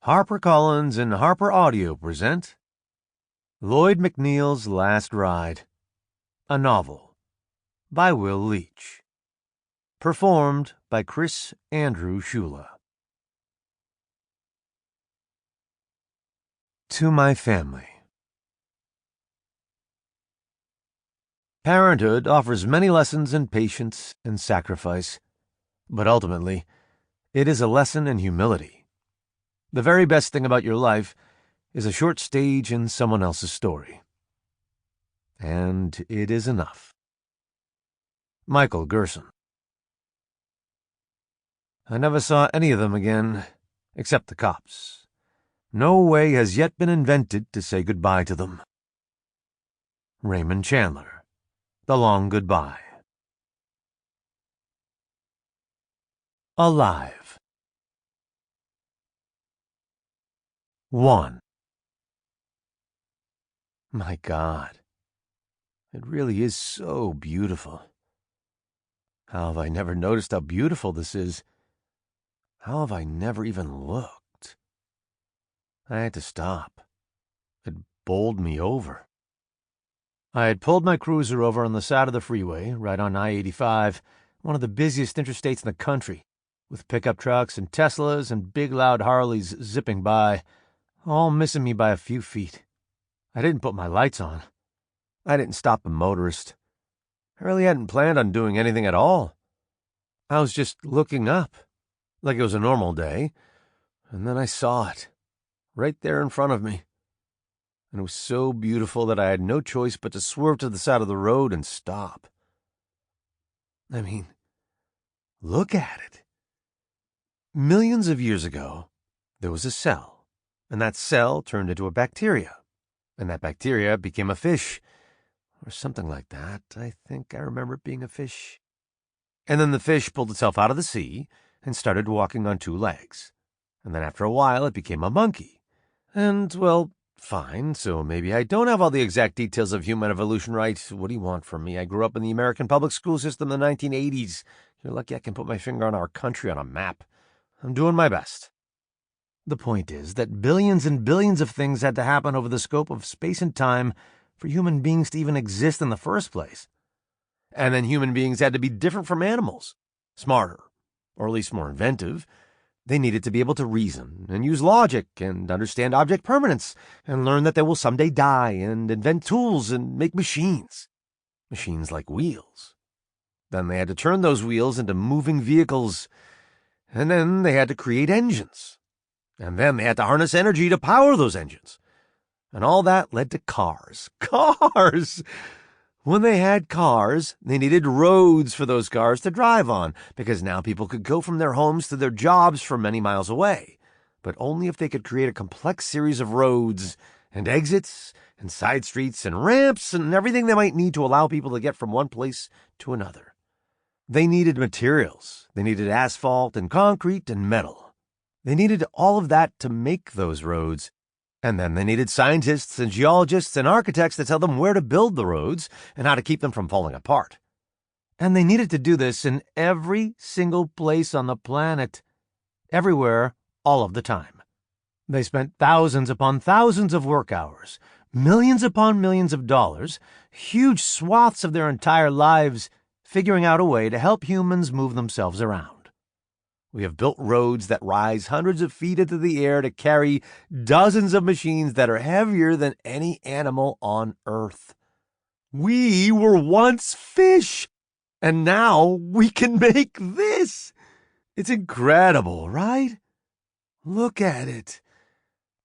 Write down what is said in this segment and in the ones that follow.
HarperCollins and HarperAudio present Lloyd McNeil's Last Ride, a novel by Will Leitch. Performed by Chris Andrew Ciulla. To my family. Parenthood offers many lessons in patience and sacrifice, but ultimately, it is a lesson in humility. The very best thing about your life is a short stage in someone else's story. And it is enough. Michael Gerson. I never saw any of them again, except the cops. No way has yet been invented to say goodbye to them. Raymond Chandler. The Long Goodbye. Alive. 1. My God, it really is so beautiful. How have I never noticed how beautiful this is? How have I never even looked? I had to stop. It bowled me over. I had pulled my cruiser over on the side of the freeway, right on I-85, one of the busiest interstates in the country, with pickup trucks and Teslas and big loud Harleys zipping by, all missing me by a few feet. I didn't put my lights on. I didn't stop a motorist. I really hadn't planned on doing anything at all. I was just looking up, like it was a normal day, and then I saw it, right there in front of me. And it was so beautiful that I had no choice but to swerve to the side of the road and stop. I mean, look at it. Millions of years ago, there was a cell. And that cell turned into a bacteria. And that bacteria became a fish. Or something like that. I think I remember it being a fish. And then the fish pulled itself out of the sea and started walking on 2 legs. And then after a while it became a monkey. And, well, fine, so maybe I don't have all the exact details of human evolution right. What do you want from me? I grew up in the American public school system in the 1980s. You're lucky I can put my finger on our country on a map. I'm doing my best. The point is that billions and billions of things had to happen over the scope of space and time for human beings to even exist in the first place. And then human beings had to be different from animals, smarter, or at least more inventive. They needed to be able to reason and use logic and understand object permanence and learn that they will someday die and invent tools and make machines. Machines like wheels. Then they had to turn those wheels into moving vehicles. And then they had to create engines. And then they had to harness energy to power those engines. And all that led to cars. Cars! When they had cars, they needed roads for those cars to drive on, because now people could go from their homes to their jobs from many miles away, but only if they could create a complex series of roads and exits and side streets and ramps and everything they might need to allow people to get from one place to another. They needed materials. They needed asphalt and concrete and metal. They needed all of that to make those roads. And then they needed scientists and geologists and architects to tell them where to build the roads and how to keep them from falling apart. And they needed to do this in every single place on the planet. Everywhere, all of the time. They spent thousands upon thousands of work hours, millions upon millions of dollars, huge swaths of their entire lives, figuring out a way to help humans move themselves around. We have built roads that rise hundreds of feet into the air to carry dozens of machines that are heavier than any animal on Earth. We were once fish, and now we can make this. It's incredible, right? Look at it.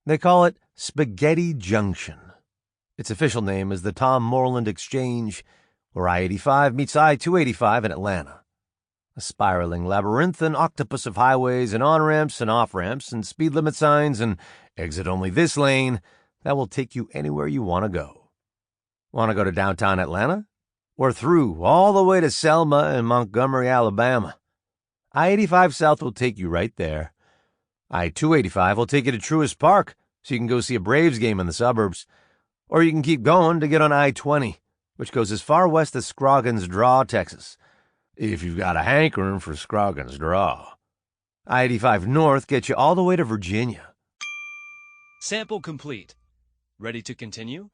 They call it Spaghetti Junction. Its official name is the Tom Moreland Exchange, where I-85 meets I-285 in Atlanta. A spiraling labyrinthine octopus of highways and on-ramps and off-ramps and speed limit signs and exit only this lane that will take you anywhere you want to go. Want to go to downtown Atlanta? Or through all the way to Selma and Montgomery, Alabama? I-85 South will take you right there. I-285 will take you to Truist Park so you can go see a Braves game in the suburbs. Or you can keep going to get on I-20, which goes as far west as Scroggins Draw, Texas, if you've got a hankering for Scroggins Draw. I-85 North gets you all the way to Virginia. Sample complete. Ready to continue?